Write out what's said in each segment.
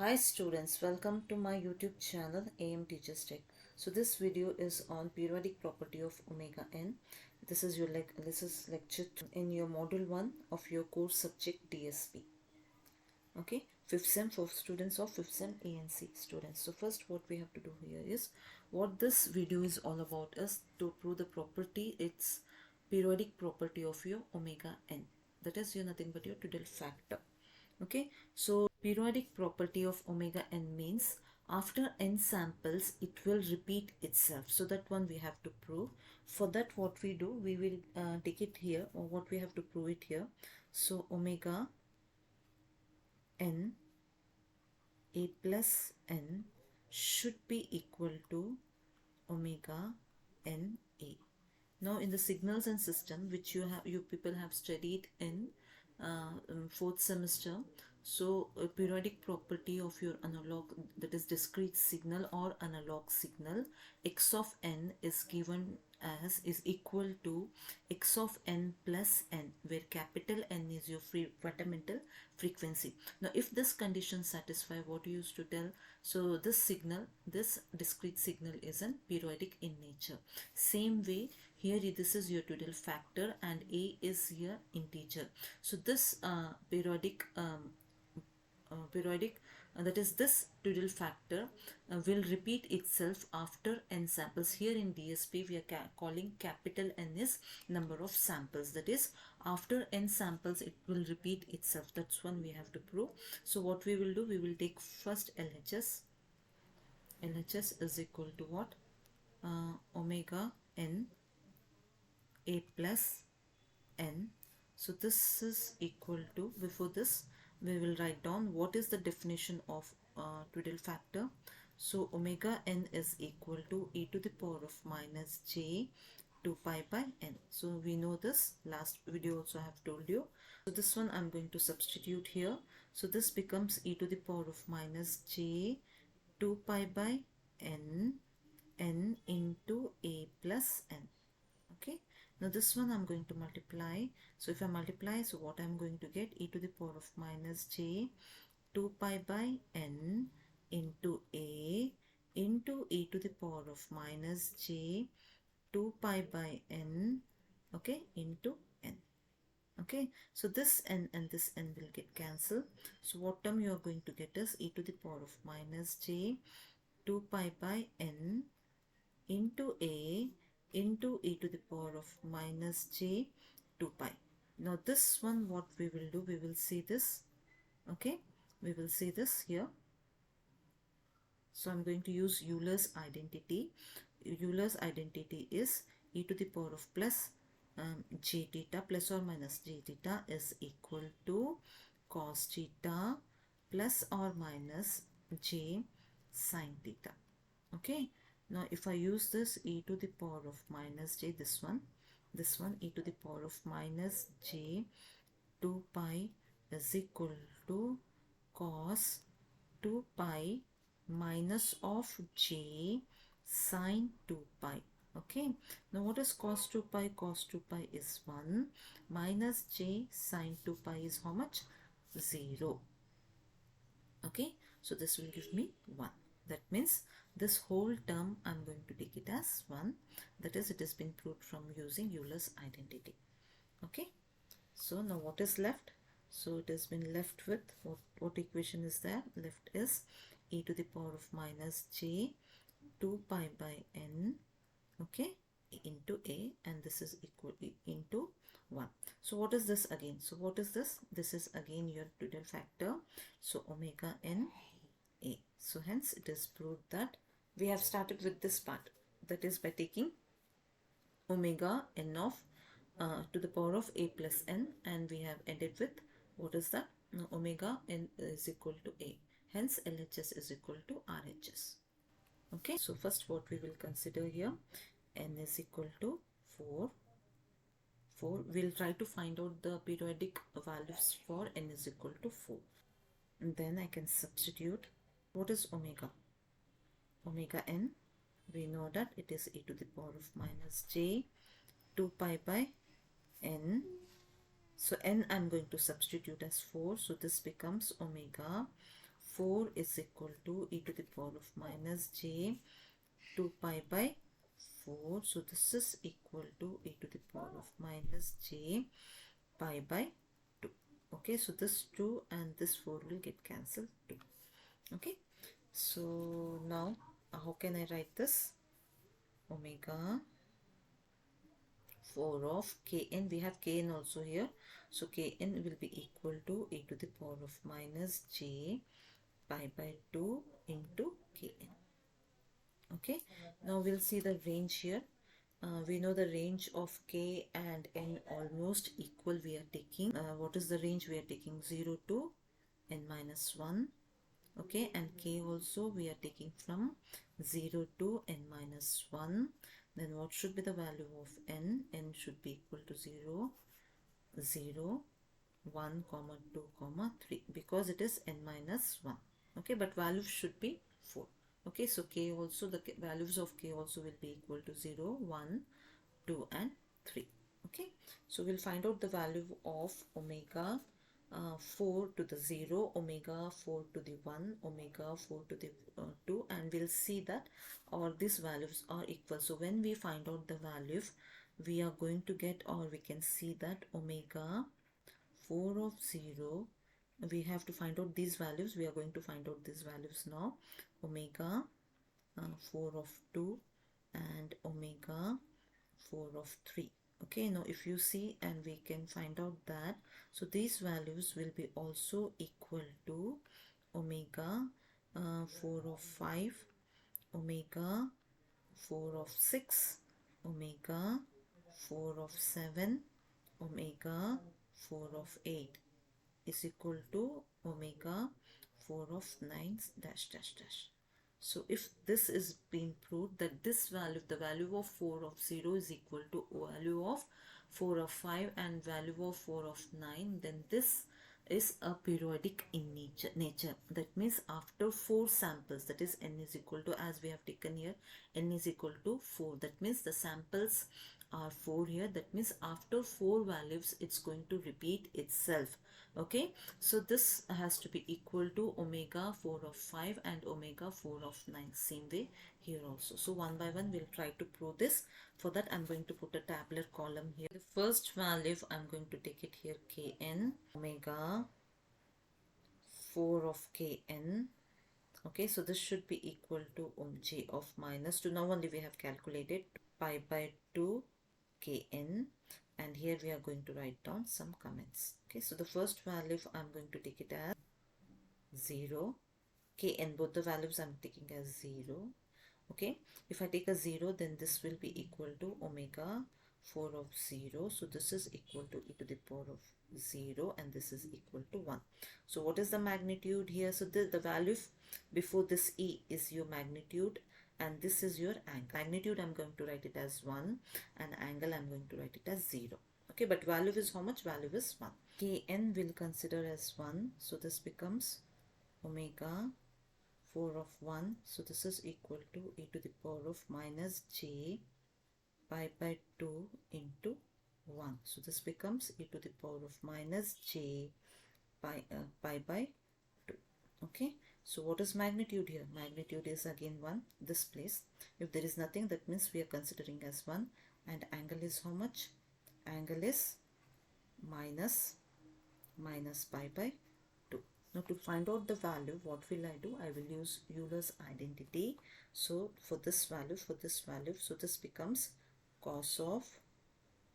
Hi students, welcome to my YouTube channel AM Teachers Tech. So this video is on periodic property of omega n. This is lecture 2 in your module 1 of your course subject DSP. Okay, 5th sem for students of 5th sem ANC students. So first what we have to do here is, what this video is all about is to prove the property, it's periodic property of your omega n. That is nothing but your twiddle factor. Okay, so periodic property of omega n means after n samples it will repeat itself. So that one we have to prove. For that what we do, we will take it here, or what we have to prove it here. So omega n a plus n should be equal to omega n a. Now in the signals and system, which you people have studied in 4th semester, so a periodic property of your analog, that is discrete signal or analog signal, x of n is given as is equal to x of n plus n, where capital N is your fundamental frequency. Now if this condition satisfy, what you used to tell, so this signal, this discrete signal is an periodic in nature. Same way here, this is your twiddle factor and a is here integer. So this periodic that is this twiddle factor will repeat itself after n samples. Here in DSP we are calling capital N is number of samples, that is after n samples it will repeat itself. That's one we have to prove. So what we will do, we will take first LHS. LHS is equal to what? Omega n a plus n. So this is equal to, before this we will write down what is the definition of twiddle factor. So omega n is equal to e to the power of minus j 2 pi by n. So we know this, last video also I have told you. So this one I'm going to substitute here. So this becomes e to the power of minus j 2 pi by n into a plus n. Okay, now this one I'm going to multiply. So if I multiply, so what I'm going to get, e to the power of minus j 2 pi by n into a into e to the power of minus j 2 pi by n, okay, into n. Okay, so this n and this n will get cancelled. So what term you are going to get is e to the power of minus j 2 pi by n into a into e to the power of minus j 2 pi. Now this one, what we will do, we will see this. Okay, we will see this here. So I'm going to use Euler's identity. Euler's identity is e to the power of plus j theta plus or minus j theta is equal to cos theta plus or minus j sin theta. Okay, now if I use this e to the power of minus j, this one e to the power of minus j 2 pi is equal to cos 2 pi minus of j sin 2 pi. Okay, now what is cos 2 pi? Cos 2 pi is 1 minus j sin 2 pi is how much? 0. Okay, so this will give me 1. That means this whole term I'm going to take it as 1. That is, it has been proved from using Euler's identity. Okay, so now what is left? So it has been left with, what equation is there? Left is e to the power of minus j 2 pi by n, okay, into a, and this is equal into 1. So what is this again? So what is this? This is again your twiddle factor. So omega n a. So hence it is proved that we have started with this part, that is by taking omega n of to the power of a plus n, and we have ended with, what is that? Now, omega n is equal to a. Hence LHS is equal to RHS. Okay, so first what we will consider here, n is equal to 4. We'll try to find out the periodic values for n is equal to 4. And then I can substitute. What is omega? Omega n, we know that it is e to the power of minus j 2 pi by n. So n I'm going to substitute as 4. So this becomes omega 4 is equal to e to the power of minus j 2 pi by 4. So this is equal to e to the power of minus j pi by 2. Okay, so this 2 and this 4 will get cancelled too. Okay, so now how can I write this? Omega 4 of kn, we have kn also here, so kn will be equal to e to the power of minus j pi by 2 into kn. Okay, now we'll see the range here. We know the range of k and n almost equal. We are taking what is the range we are taking? 0 to n minus 1. Okay, and k also we are taking from 0 to n minus 1. Then what should be the value of n? N should be equal to 0, 0, 1, comma 2, comma 3, because it is n minus 1. Okay, but values should be 4. Okay, so k also, the values of k also will be equal to 0, 1, 2 and 3. Okay, so we'll find out the value of omega 4 to the 0, omega 4 to the 1, omega 4 to the 2, and we'll see that all these values are equal. So when we find out the value, we are going to get, or we can see that omega 4 of 0, we have to find out these values. We are going to find out these values now. Omega 4 of 2 and omega 4 of 3. Okay, now if you see, and we can find out that, so these values will be also equal to omega 4 of 5, omega 4 of 6, omega 4 of 7, omega 4 of 8 is equal to omega 4 of 9 dash dash dash. So if this is being proved that this value, the value of 4 of 0 is equal to value of 4 of 5 and value of 4 of 9, then this is a periodic in nature. That means after 4 samples, that is n is equal to, as we have taken here, n is equal to 4. That means the samples are 4 here. That means after 4 values, it's going to repeat itself. Okay, so this has to be equal to omega 4 of 5 and omega 4 of 9. Same way here also. So one by one we'll try to prove this. For that I'm going to put a tabular column here. The first value I'm going to take it here, kn, omega 4 of kn. Okay, so this should be equal to j of minus 2. Now only we have calculated pi by 2 kn, and here we are going to write down some comments. Okay, so the first value I'm going to take it as 0, kn, both the values I'm taking as 0. Okay, if I take a 0, then this will be equal to omega 4 of 0. So this is equal to e to the power of 0, and this is equal to 1. So what is the magnitude here? So the value before this e is your magnitude, and this is your angle. Magnitude I'm going to write it as 1, and angle I'm going to write it as 0. Okay, but value is how much? Value is 1. Kn will consider as 1, so this becomes omega 4 of 1. So this is equal to e to the power of minus j pi by 2 into 1. So this becomes e to the power of minus j pi by 2. Okay, so what is magnitude here? Magnitude is again 1, this place. If there is nothing, that means we are considering as 1. And angle is how much? Angle is minus pi by 2. Now to find out the value, what will I do? I will use Euler's identity. So for this value, so this becomes cos of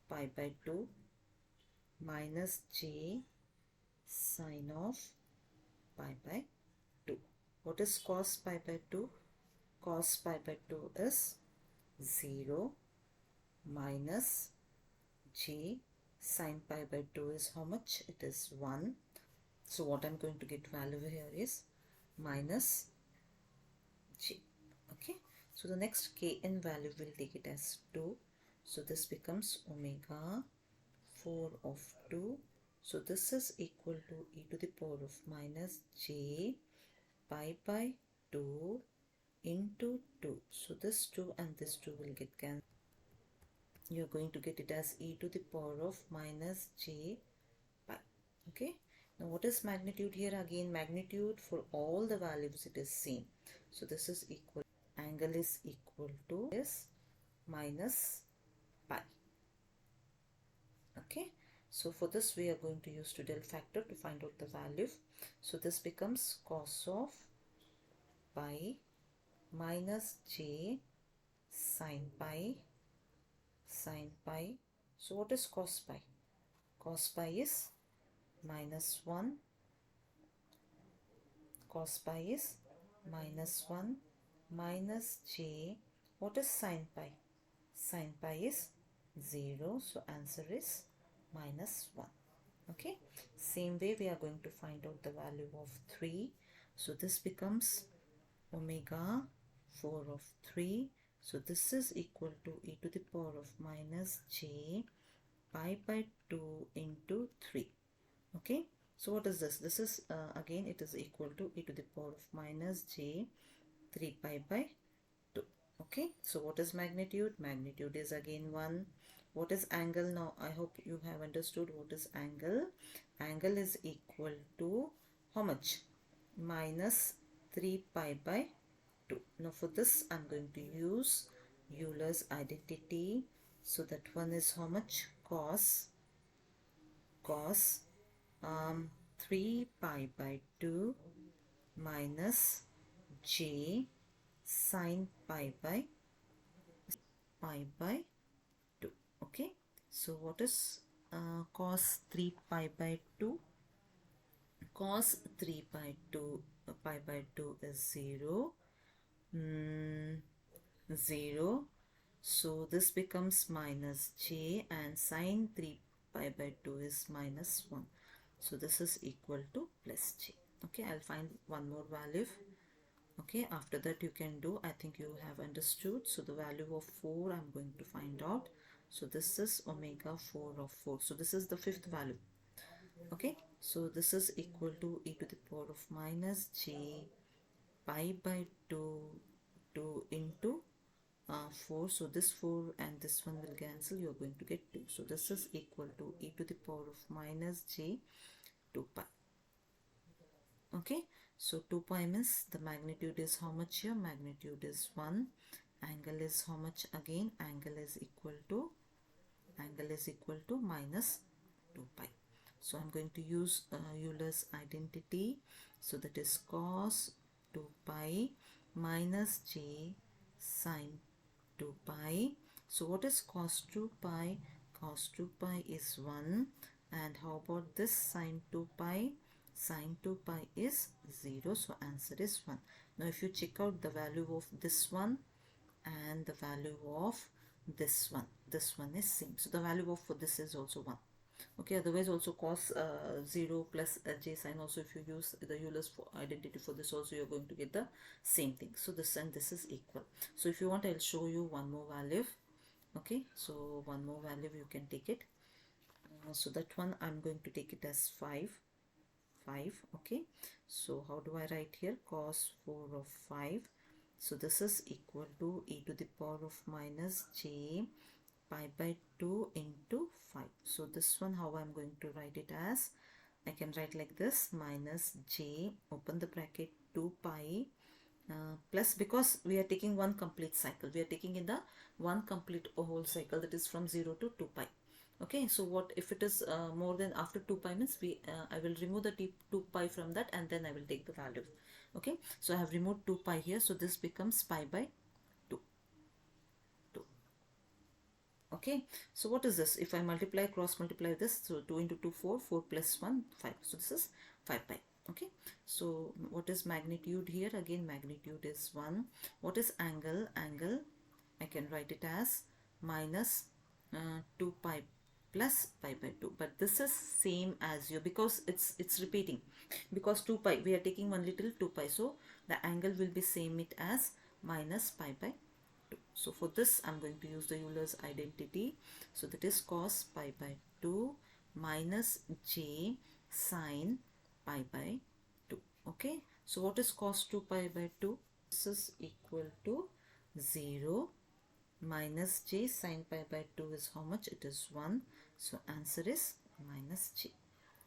pi by 2 minus j sine of pi by 2. What is cos pi by 2? Cos pi by 2 is 0 minus j sine pi by 2 is how much? It is 1. So what I'm going to get value here is minus j. Okay, so the next kn value will take it as 2. So this becomes omega 4 of 2. So this is equal to e to the power of minus j pi by 2 into 2. So this 2 and this 2 will get cancelled. You're going to get it as e to the power of minus j pi. Okay, Now what is magnitude here? Again, magnitude for all the values it is same. So this is equal, angle is equal to this minus pi. Okay, so for this we are going to use twiddle factor to find out the value. So this becomes cos of pi minus j sin pi. So what is cos pi? Cos pi is minus 1. Cos pi is minus 1 minus j. What is sin pi? Sin pi is 0. So answer is minus 1. Okay. Same way we are going to find out the value of 3. So this becomes omega 4 of 3. So this is equal to e to the power of minus j pi by 2 into 3. Okay. So what is this? This is again it is equal to e to the power of minus j 3 pi by 2. Okay. So what is magnitude? Magnitude is again 1. What is angle? Now I hope you have understood what is angle. Angle is equal to how much? Minus 3 pi by 2. Now for this I'm going to use Euler's identity. So that one is how much? Cos 3 pi by 2 minus j sin pi by 2. Okay, so what is cos 3 pi by 2? Cos 3 by 2 pi by 2 is 0. 0. So this becomes minus j, and sin 3 pi by 2 is minus 1. So this is equal to plus j. Okay, I'll find one more value. Okay, after that you can do, I think you have understood. So the value of 4 I'm going to find out. So this is omega 4 of 4. So this is the fifth value. Okay, so this is equal to e to the power of minus j pi by 2 into 4. So this 4 and this one will cancel. You are going to get 2. So this is equal to e to the power of minus j 2 pi. Okay, so 2 pi means the magnitude is how much here? Magnitude is 1. Angle is how much again? Angle is equal to minus 2 pi. So I'm going to use Euler's identity. So that is cos 2 pi minus j sin 2 pi. So what is cos 2 pi? Cos 2 pi is 1. And how about this sin 2 pi? Sin 2 pi is 0. So answer is 1. Now if you check out the value of this one and the value of this one is same. So the value of for this is also 1. Okay, otherwise also cos 0 plus j sin, also if you use the Euler's identity for this also you're going to get the same thing. So this and this is equal. So if you want, I'll show you one more value. Okay, so one more value you can take it. So that one I'm going to take it as 5. Okay, so how do I write here? Cos 4 of 5. So this is equal to e to the power of minus j pi by 2 into 5. So this one, how I'm going to write it as? I can write like this, minus j, open the bracket, 2 pi plus, because we are taking one complete cycle. We are taking in the one complete whole cycle, that is from 0 to 2 pi. Okay, so what if it is more than after 2 pi means I will remove the 2 pi from that and then I will take the value. Okay, so I have removed 2 pi here. So this becomes pi by 2. Okay, so what is this? If I cross multiply this, so 2 into 2, 4, 4 plus 1, 5. So this is 5 pi. Okay, so what is magnitude here? Again, magnitude is 1. What is angle? Angle, I can write it as minus 2 pi plus pi by 2, but this is same as you, because it's repeating, because 2 pi we are taking one little 2 pi, so the angle will be same it as minus pi by 2. So for this I'm going to use the Euler's identity. So that is cos pi by 2 minus j sin pi by 2. Okay, so what is cos 2 pi by 2? This is equal to 0. Minus j sin pi by 2 is how much? It is 1. So answer is minus j.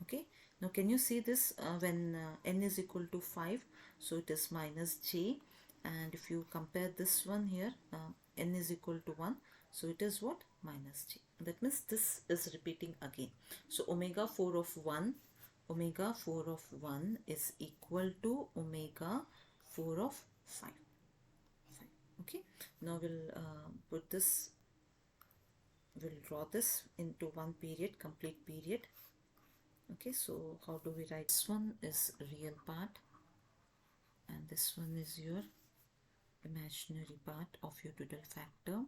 Okay, Now can you see this when n is equal to 5, so it is minus j, and if you compare this one here, n is equal to 1, so it is what? Minus j. That means this is repeating again. So omega 4 of 1, omega 4 of 1 is equal to omega 4 of 5. Okay, now we'll draw this into one period, complete period. Okay, so how do we write? This one is real part and this one is your imaginary part of your twiddle factor.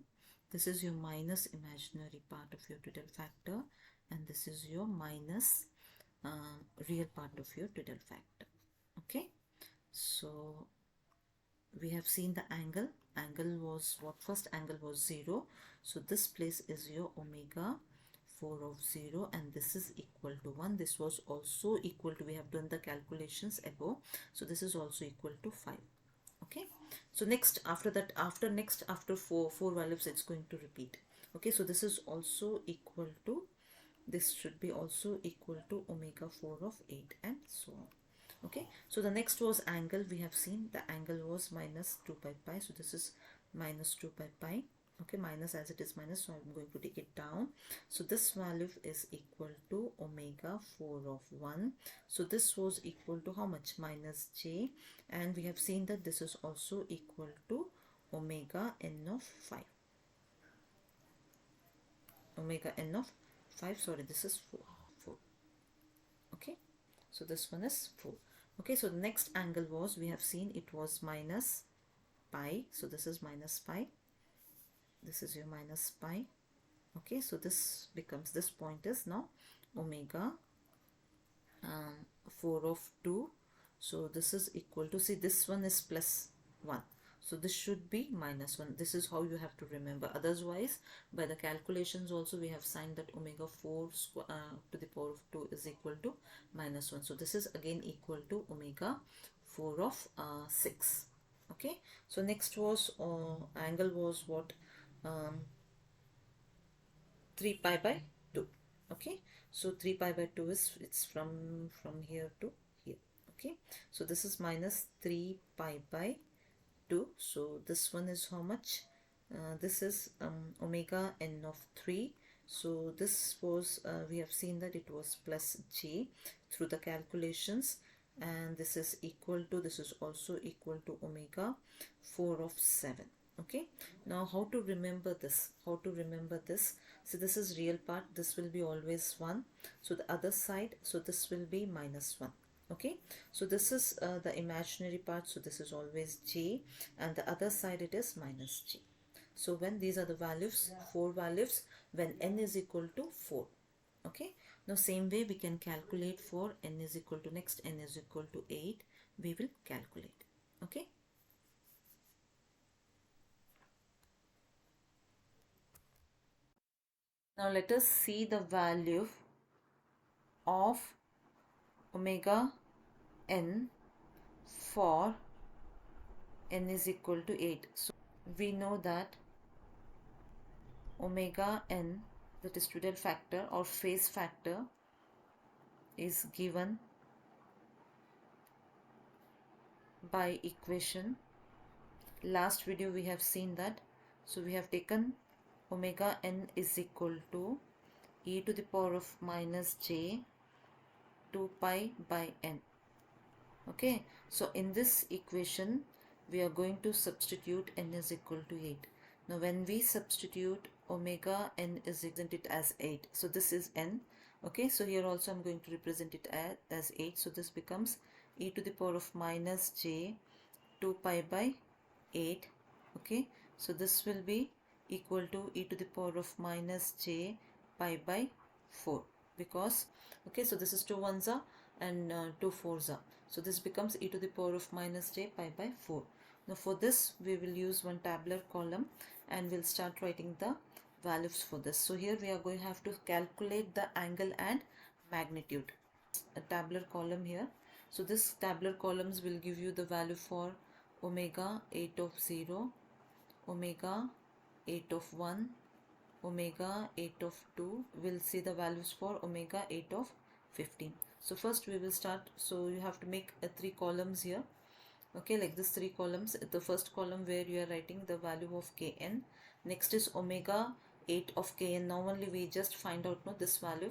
This is your minus imaginary part of your twiddle factor, and this is your minus real part of your twiddle factor. Okay, so we have seen the angle. Angle was what? First angle was 0. So this place is your omega 4 of 0, and this is equal to 1. This was also equal to, we have done the calculations above. So this is also equal to 5. Okay. So next, after that, after four values, it's going to repeat. Okay. So this is also equal to, this should be also equal to omega 4 of 8 and so on. Okay, so the next was angle. We have seen the angle was minus 2 by pi, so this is minus 2 by pi. Okay, minus, as it is minus, so I'm going to take it down. So this value is equal to omega 4 of 1. So this was equal to how much? Minus j, and we have seen that this is also equal to omega n of 5. Omega n of 5, sorry, this is 4. Okay, so this one is 4. Okay, so the next angle was, we have seen it was minus pi. So this is minus pi. This is your minus pi. Okay, so this becomes, this point is now omega 4 of 2. So this is equal to, see, this one is plus 1. So this should be minus 1. This is how you have to remember. Otherwise, by the calculations also, we have signed that omega 4 to the power of 2 is equal to minus 1. So this is again equal to omega 4 of 6. Okay. So next was, angle was what? 3 pi by 2. Okay. So 3 pi by 2 is, it's from here to here. Okay. So this is minus 3 pi by 2. So this one is how much? This is omega n of 3. So this was, we have seen that it was plus j through the calculations, and this is equal to, this is also equal to omega 4 of 7. Okay, now how to remember this? How to remember this? So this is real part, this will be always 1. So the other side, so this will be minus 1. Okay, so this is the imaginary part, so this is always j, and the other side it is minus j. So when these are the values, 4 values, when n is equal to 4. Okay, now same way we can calculate for n is equal to, next n is equal to 8, we will calculate. Okay, now let us see the value of omega n for n is equal to 8. So we know that omega n, that is twiddle factor or phase factor, is given by equation. Last video we have seen that. So we have taken omega n is equal to e to the power of minus j 2 pi by n. Okay, so in this equation we are going to substitute n is equal to 8. Now when we substitute omega n is represented as 8, so this is n. Okay, so here also I'm going to represent it as 8. So this becomes e to the power of minus j 2 pi by 8. Okay, so this will be equal to e to the power of minus j pi by 4, because okay, so this is 2 ones are and 2 fours are, so this becomes e to the power of minus j pi by 4. Now for this we will use one tabular column and we'll start writing the values for this. So here we are going to have to calculate the angle and magnitude. A tabular column here. So this tabular columns will give you the value for omega 8 of 0, omega 8 of 1, omega 8 of 2. We'll see the values for omega 8 of 15. So first we will start. So you have to make 3 columns here. Okay, like this 3 columns. The first column where you are writing the value of kn. Next is omega 8 of kn. Now only we just find out no this value.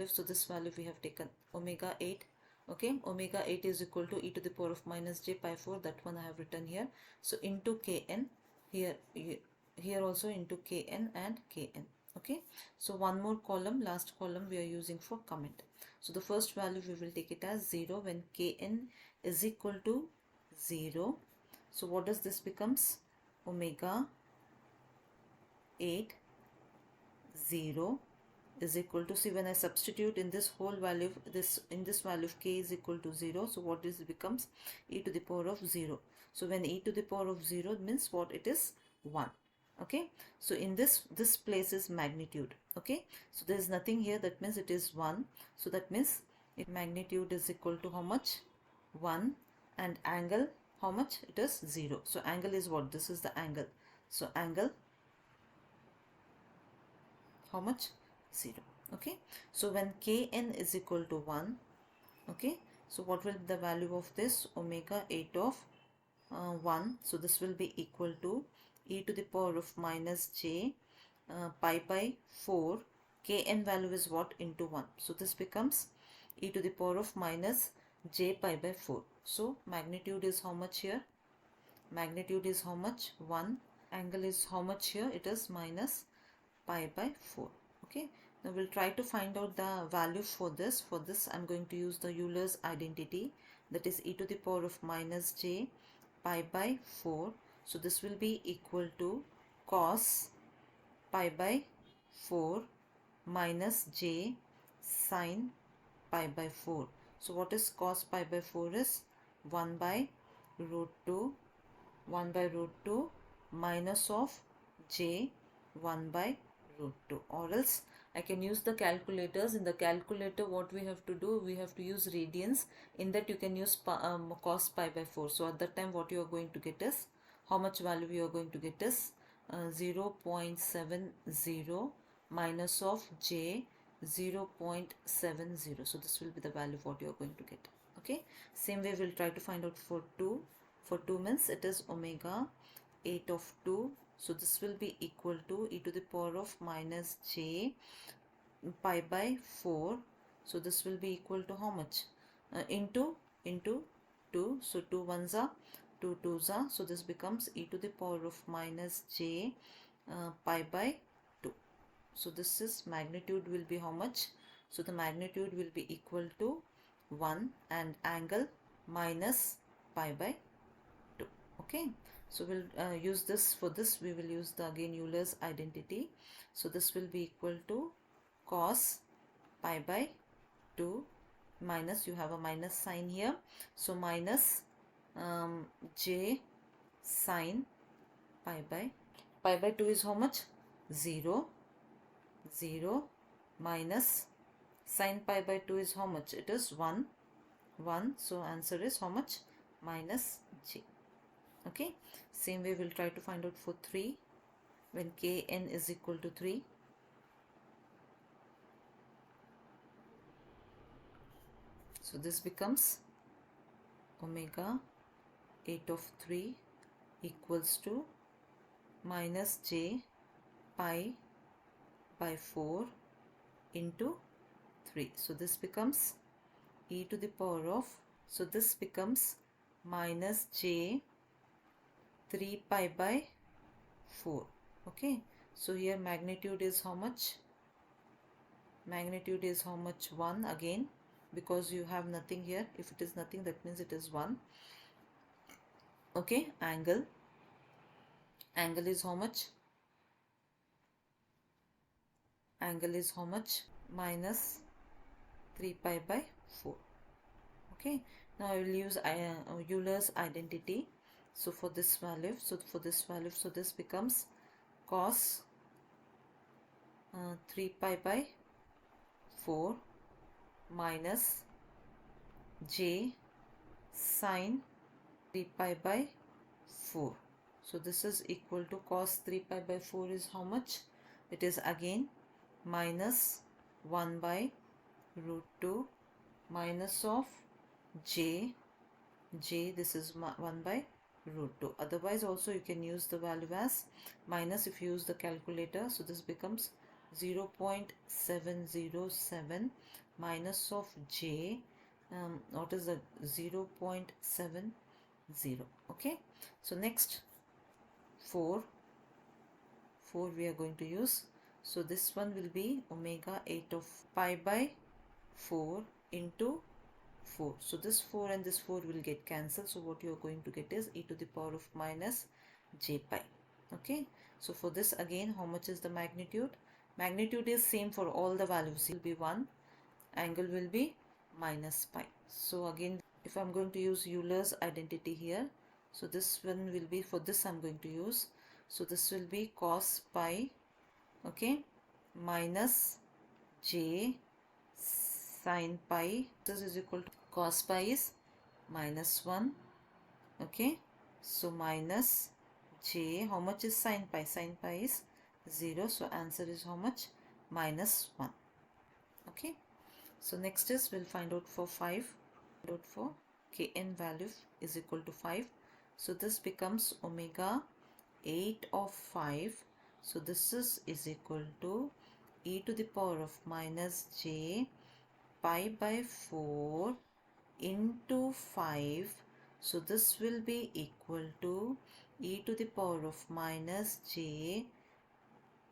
So this value we have taken omega 8. Okay, omega 8 is equal to e to the power of minus j pi 4. That one I have written here. So into kn, here also into kn and kn. Okay, so one more column, last column we are using for comment. So the first value we will take it as 0 when kn is equal to 0. So what does this becomes? Omega 8 0 is equal to, see, when I substitute in this whole value, in this value of k is equal to 0, so what this becomes? E to the power of 0. So when e to the power of 0 means what it is? 1. Okay, so in this place is magnitude. Okay, so there is nothing here, that means it is 1. So that means magnitude is equal to how much? 1. And angle, how much? It is 0. So angle is what? This is the angle. So angle, how much? 0. Okay, so when kn is equal to 1, okay, so what will be the value of this? Omega 8 of 1. So this will be equal to e to the power of minus j pi by 4. Kn value is what? Into 1. So this becomes e to the power of minus j pi by 4. So magnitude is how much here? Magnitude is how much? 1. Angle is how much here? It is minus pi by 4. Okay, now we'll try to find out the value for this. For this I'm going to use the Euler's identity, that is e to the power of minus j pi by 4. So this will be equal to cos pi by 4 minus j sin pi by 4. So what is cos pi by 4 is 1 by root 2 minus of j 1 by root 2, or else I can use the calculators. In the calculator what we have to do, we have to use radians. In that you can use cos pi by 4. So at that time what you are going to get is, how much value you are going to get is 0.70 minus of j 0.70. So this will be the value of what you are going to get. Okay, same way we'll try to find out for 2. For 2 means it is omega 8 of 2. So this will be equal to e to the power of minus j pi by 4. So this will be equal to how much? Into 2. So 2 ones are 2 twos are. So this becomes e to the power of minus j pi by 2. So this is magnitude will be how much? So the magnitude will be equal to 1 and angle minus pi by 2. Okay, so we'll use this. For this we will use the again Euler's identity. So this will be equal to cos pi by 2 minus, you have a minus sign here, so minus j sin pi by 2 is how much? 0 minus sin pi by 2 is how much? It is 1. So answer is how much? Minus j. Okay, same way we'll try to find out for 3 when kn is equal to 3. So this becomes omega 8 of 3 equals to minus j pi by 4 into 3. So this becomes e to the power of, so this becomes minus j 3 pi by 4. Okay, so here magnitude is how much? Magnitude is how much? 1 again, because you have nothing here. If it is nothing, that means it is 1. Okay, angle is how much? Angle is how much? Minus 3 pi by 4. Okay, now I will use Euler's identity. So for this value, so this becomes cos 3 pi by 4 minus j sin 3 pi by 4. So this is equal to cos 3 pi by 4 is how much? It is again minus 1 by root 2 minus of j, this is 1 by root 2. Otherwise also you can use the value as minus if you use the calculator. So this becomes 0.707 minus of j, what is the 0.70. Okay, so next 4 we are going to use. So this one will be omega 8 of pi by 4 into 4. So this 4 and this 4 will get cancelled. So what you are going to get is e to the power of minus j pi. Okay, so for this again, how much is the magnitude? Magnitude is same for all the values. It will be 1, angle will be minus pi. So again, if I'm going to use Euler's identity here, so this one will be, for this I'm going to use, so this will be cos pi, okay, minus j sin pi. This is equal to cos pi is minus 1, okay, so minus j, how much is sin pi? Sin pi is 0, so answer is how much? Minus 1. Okay, so next is we'll find out for 5, find out for kn value is equal to 5. So this becomes omega 8 of 5. So this is equal to e to the power of minus j pi by 4 into 5. So this will be equal to e to the power of minus j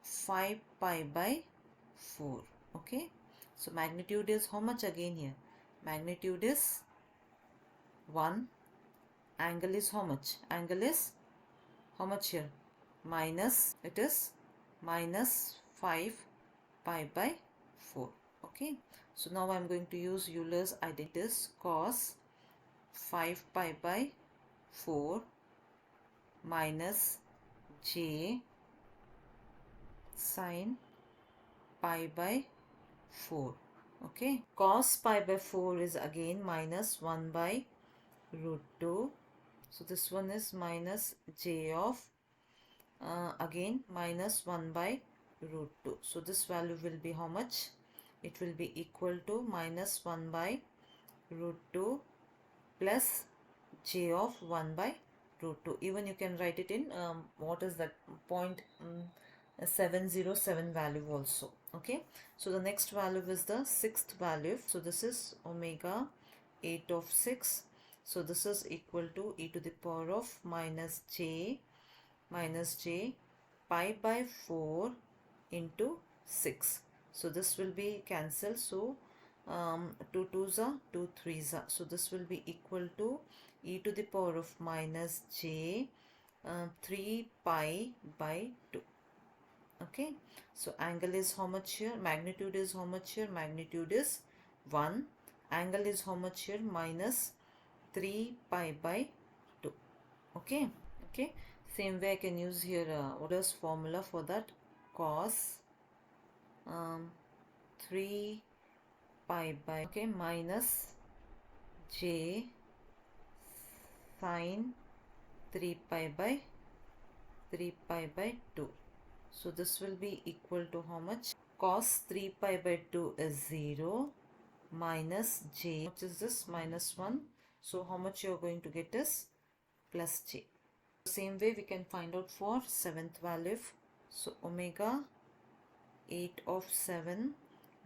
5 pi by 4. Okay, so magnitude is how much again here? Magnitude is 1. Angle is how much? Angle is how much here? Minus, it is minus 5 pi by 4. Okay, so now I'm going to use Euler's identity. Cos 5 pi by 4 minus j sin pi by 4. Okay, cos pi by 4 is again minus 1 by root 2. So this one is minus j of again minus 1 by root 2. So this value will be how much? It will be equal to minus 1 by root 2 plus j of 1 by root 2. Even you can write it in what is that, 0.707 value also. Okay, so the next value is the sixth value. So this is omega 8 of 6. So this is equal to e to the power of minus j pi by 4 into 6. So this will be cancelled. So 2 2s are 2 3s are. So this will be equal to e to the power of minus j 3 pi by 2. Okay, so angle is how much here? Magnitude is how much here? Magnitude is 1. Angle is how much here? Minus 3 pi by 2. Okay, okay, same way I can use here Euler's formula for that. Cos 3 pi by, okay, minus j sin 3 pi by 2. So this will be equal to how much? Cos 3 pi by 2 is 0 minus j, which is this, minus 1. So how much you are going to get is plus j. Same way we can find out for seventh value. So omega 8 of 7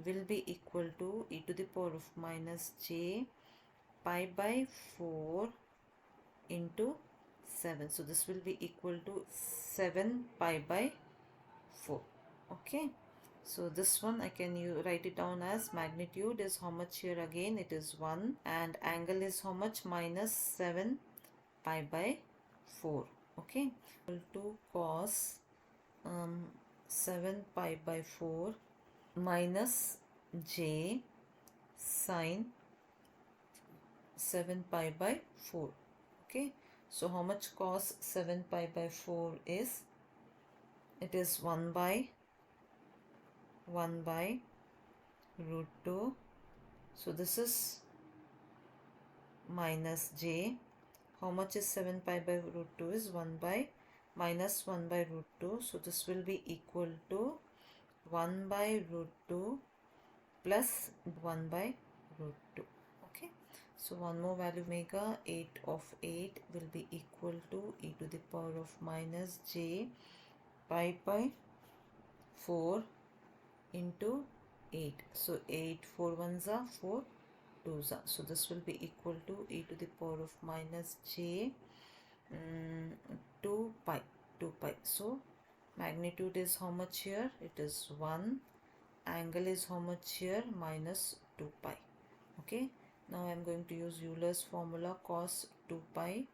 will be equal to e to the power of minus j pi by 4 into 7. So this will be equal to 7 pi by 4. Okay, so this one I can write it down as magnitude is how much here? Again it is 1, and angle is how much? Minus 7 pi by 4. Okay, equal to cos 7 pi by 4 minus j sin 7 pi by 4. Okay, so how much cos 7 pi by 4 is? It is 1 by root 2. So this is minus j. How much is 7 pi by root 2 is 1 by minus 1 by root 2. So this will be equal to 1 by root 2 plus 1 by root 2. Okay, so one more value, omega 8 of 8 will be equal to e to the power of minus j pi by 4 into 8. So 8 4 ones are 4 2s are. So this will be equal to e to the power of minus j 2 pi 2 pi. So magnitude is how much here? It is 1. Angle is how much here? Minus 2 pi. Okay, now I am going to use Euler's formula, cos 2 pi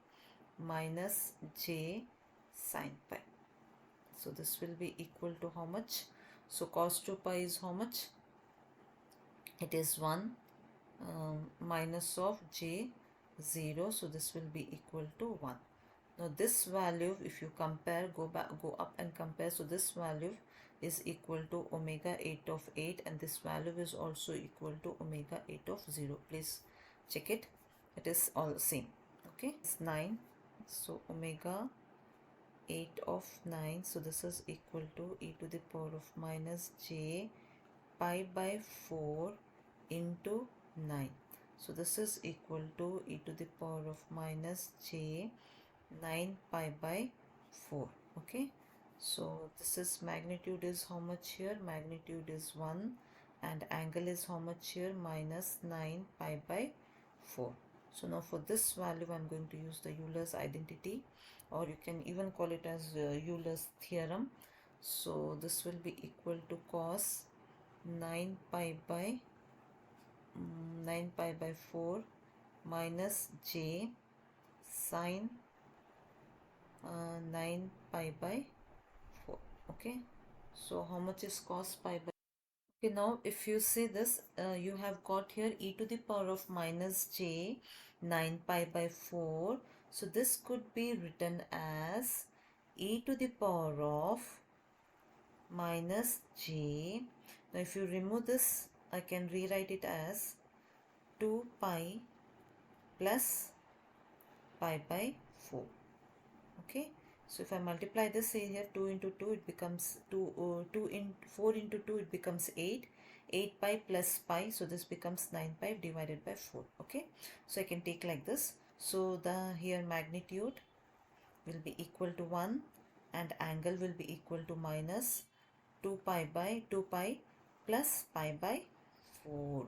minus j sin pi. So this will be equal to how much? So cos 2 pi is how much? It is 1 minus of j 0. So this will be equal to 1. Now this value, if you compare, go up and compare. So this value is equal to omega 8 of 8, and this value is also equal to omega 8 of 0. Please check it. It is all same. Okay, it's 9. So omega 8 of 9. So this is equal to e to the power of minus j pi by 4 into 9. So this is equal to e to the power of minus j 9 pi by 4. Okay, so this is magnitude is how much here? Magnitude is 1, and angle is how much here? Minus 9 pi by 4. So now for this value I am going to use the Euler's identity, or you can even call it as Euler's theorem. So this will be equal to cos 9 pi by 4 minus j sine 9 pi by 4. Okay, so how much is cos pi by? Okay, now if you see this, you have got here e to the power of minus j 9 pi by 4. So this could be written as e to the power of minus j. Now if you remove this, I can rewrite it as 2 pi plus pi by 4. Okay, so if I multiply this, say here 2 into 2, it becomes 2 in 4 into 2, it becomes 8 pi plus pi, so this becomes 9 pi divided by 4. Okay, so I can take like this. So the here magnitude will be equal to 1, and angle will be equal to minus 2 pi by 2 pi plus pi by 4.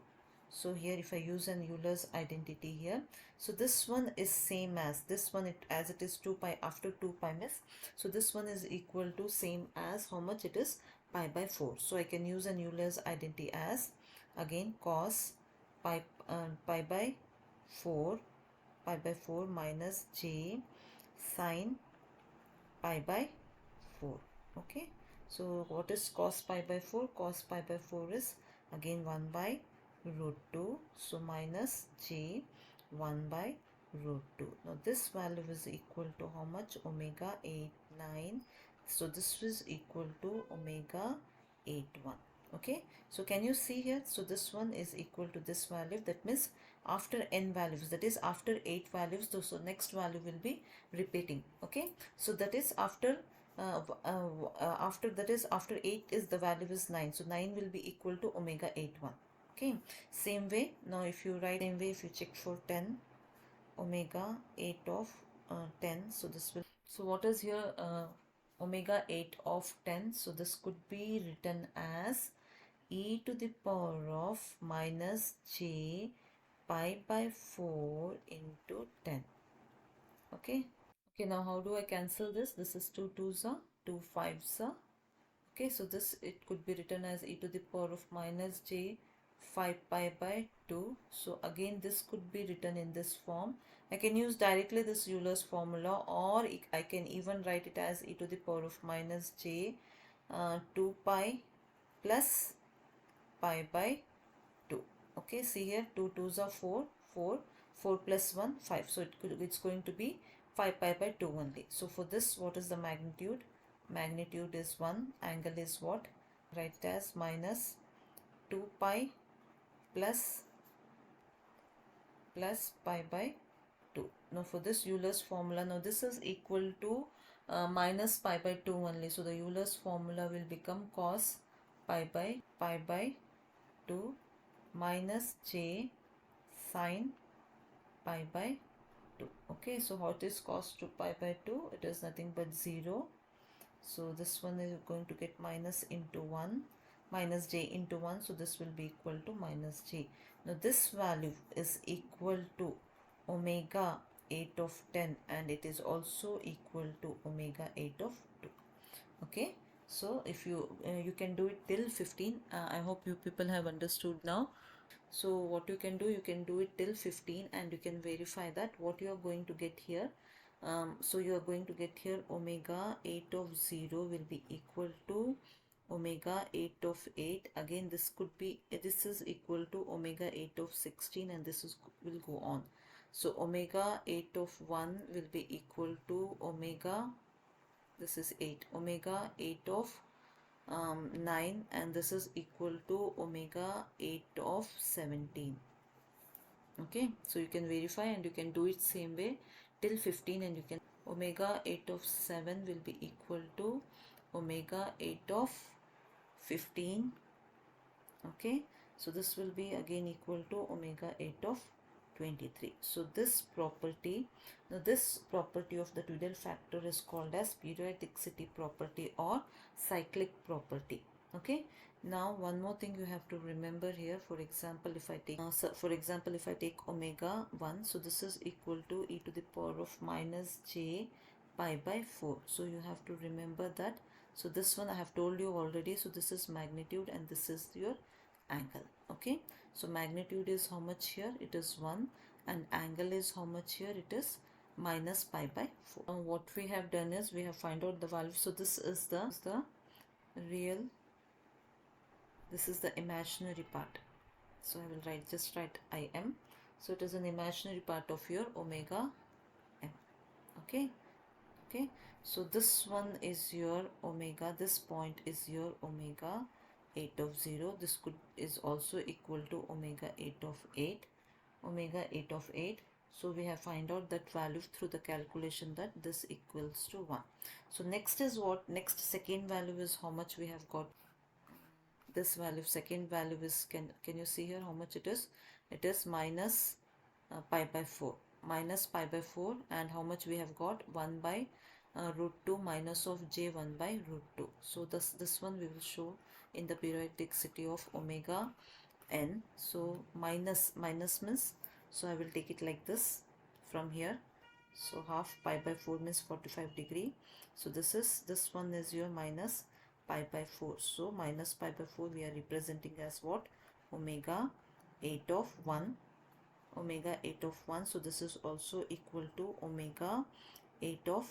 So here if I use an Euler's identity here, so this one is same as this one, as it is 2 pi after 2 pi means, so this one is equal to same as how much it is? Pi by 4. So I can use an Euler's identity as again cos pi by 4 minus j sine pi by 4. Okay, so what is cos pi by 4? Cos pi by 4 is again 1 by root 2. So minus j 1 by root 2. Now this value is equal to how much? Omega 8 9. So this is equal to omega 8 1. Okay, so can you see here? So this one is equal to this value. That means after n values, that is after 8 values, so next value will be repeating. Okay, so that is after after 8 is the value is 9. So 9 will be equal to omega 8 1. Okay, same way. Now if you write same way, if you check for 10, omega 8 of 10. So this will, so what is here? Omega 8 of 10. So this could be written as e to the power of minus j pi by 4 into 10. Okay, okay, now how do I cancel this? This is 2 2s are 2 5s are. Okay, so this, it could be written as e to the power of minus j 5 pi by 2. So again this could be written in this form. I can use directly this Euler's formula, or I can even write it as e to the power of minus j 2 pi plus pi by 2. Okay, see here 2 2s are 4 4 plus 1 5. So it's going to be 5 pi by 2 only. So for this, what is the magnitude? Magnitude is 1. Angle is what? Write it as minus 2 pi plus pi by 2. Now for this Euler's formula, now this is equal to minus pi by 2 only. So the Euler's formula will become cos pi by 2 minus j sine pi by 2. Okay, so what is cos 2 pi by 2? It is nothing but 0. So this one is going to get minus into 1, minus j into 1. So this will be equal to minus j. Now this value is equal to omega 8 of 10, and it is also equal to omega 8 of 2. Okay, so if you can do it till 15. I hope you people have understood now. So what you can do it till 15, and you can verify that what you are going to get here. So you are going to get here omega 8 of 0 will be equal to omega 8 of 8. Again, this is equal to omega 8 of 16, and this is will go on. So omega 8 of 1 will be equal to omega, this is 8, omega 8 of 9, and this is equal to omega 8 of 17. Okay, so you can verify, and you can do it same way till 15, and you can omega 8 of 7 will be equal to omega 8 of 15. Okay, so this will be again equal to omega 8 of 23. So this property, now this property of the twiddle factor is called as periodicity property or cyclic property. Okay, now one more thing you have to remember here. For example, if I take omega 1, so this is equal to e to the power of minus j pi by 4. So you have to remember that. So this one I have told you already. So this is magnitude, and this is your angle. Okay, so magnitude is how much here? It is 1, and angle is how much here? It is minus pi by 4. Now what we have done is we have find out the value. So this is the real, this is the imaginary part. So I will just write im. So it is an imaginary part of your omega m. Okay, okay, so this one is your omega, this point is your omega 8 of 0. This is also equal to omega 8 of 8, omega 8 of 8. So we have find out that value through the calculation, that this equals to 1. So next is what? Next, second value is how much we have got. This value, second value is, can you see here how much it is? It is minus pi by 4, minus pi by 4, and how much we have got? 1 by root 2 minus of j 1 by root 2. So this one we will show in the periodicity of omega n. So minus means, so I will take it like this from here. So half pi by 4 means 45 degree. So this one is your minus pi by 4. So minus pi by 4 we are representing as what? Omega 8 of 1, omega 8 of 1. So this is also equal to omega 8 of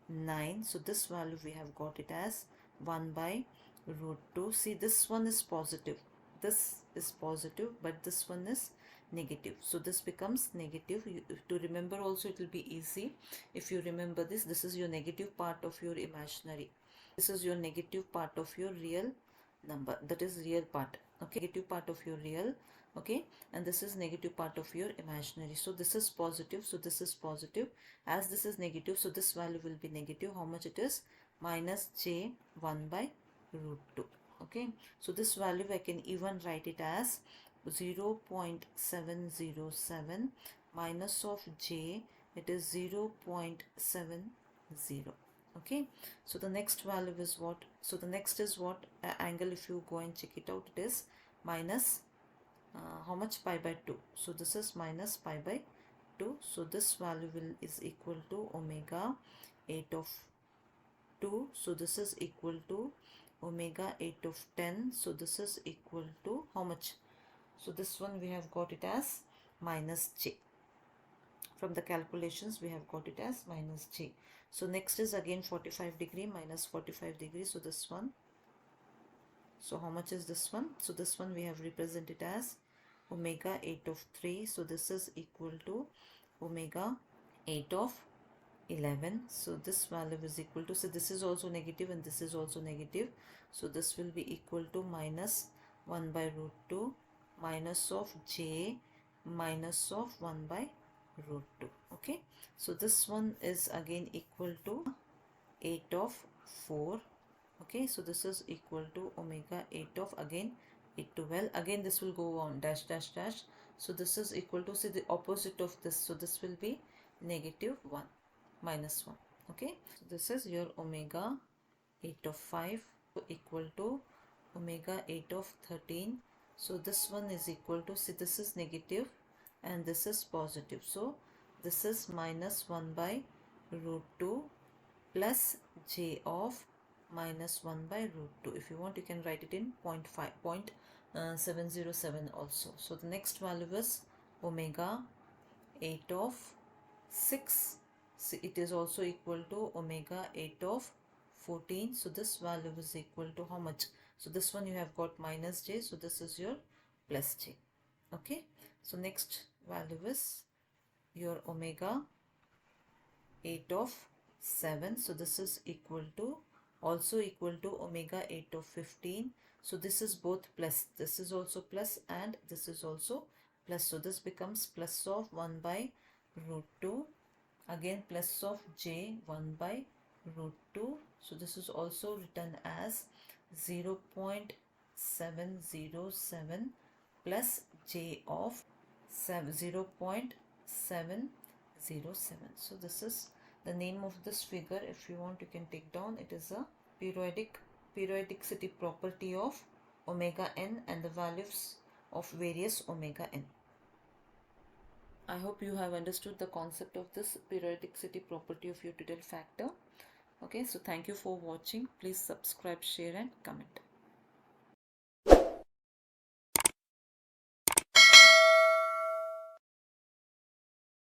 9. So this value we have got it as 1 by root 2. See, this one is positive, this is positive, but this one is negative. So this becomes negative. To remember also it will be easy if you remember this. This is your negative part of your imaginary. This is your negative part of your real number, that is real part. Okay, negative part of your real. Okay, and this is negative part of your imaginary. So this is positive, so this is positive. As this is negative, so this value will be negative. How much it is? Minus j 1 by root 2. Okay, so this value I can even write it as 0.707 minus of j, it is 0.70. Okay, so the next value is what? So the next is what? Angle, if you go and check it out, it is minus how much? Pi by 2. So this is minus pi by 2. So this value is equal to omega 8 of 2. So this is equal to omega 8 of 10. So this is equal to how much? So this one we have got it as minus j. From the calculations we have got it as minus j. So next is again 45 degree minus 45 degree. So this one, so how much is this one? So this one we have represented as omega 8 of 3. So this is equal to omega 8 of 11. So this value is equal to, so this is also negative and this is also negative. So this will be equal to minus 1 by root 2 minus of j minus of 1 by root 2. Okay, so this one is again equal to 8 of 4. Okay, so this is equal to omega 8 of again 8 to 12. Again this will go on dash dash dash. So this is equal to, see, the opposite of this. So this will be negative 1, minus 1. Okay. So this is your omega 8 of 5 equal to omega 8 of 13. So this one is equal to, see, this is negative and this is positive. So this is minus 1 by root 2 plus j of minus 1 by root 2. If you want, you can write it in 0.707 also. So the next value is omega 8 of 6. See, it is also equal to omega 8 of 14. So this value is equal to how much? So this one you have got minus j. So this is your plus j. Okay. So next value is your omega 8 of 7. So this is equal to, also equal to omega 8 of 15. So this is both plus. This is also plus and this is also plus. So this becomes plus of 1 by root 2. Again plus of j 1 by root 2. So this is also written as 0.707 plus j of 0.707. So this is the name of this figure. If you want, you can take down. It is a periodicity property of omega n and the values of various omega n. I hope you have understood the concept of this periodicity property of your twiddle factor. Okay, so thank you for watching. Please subscribe, share and comment.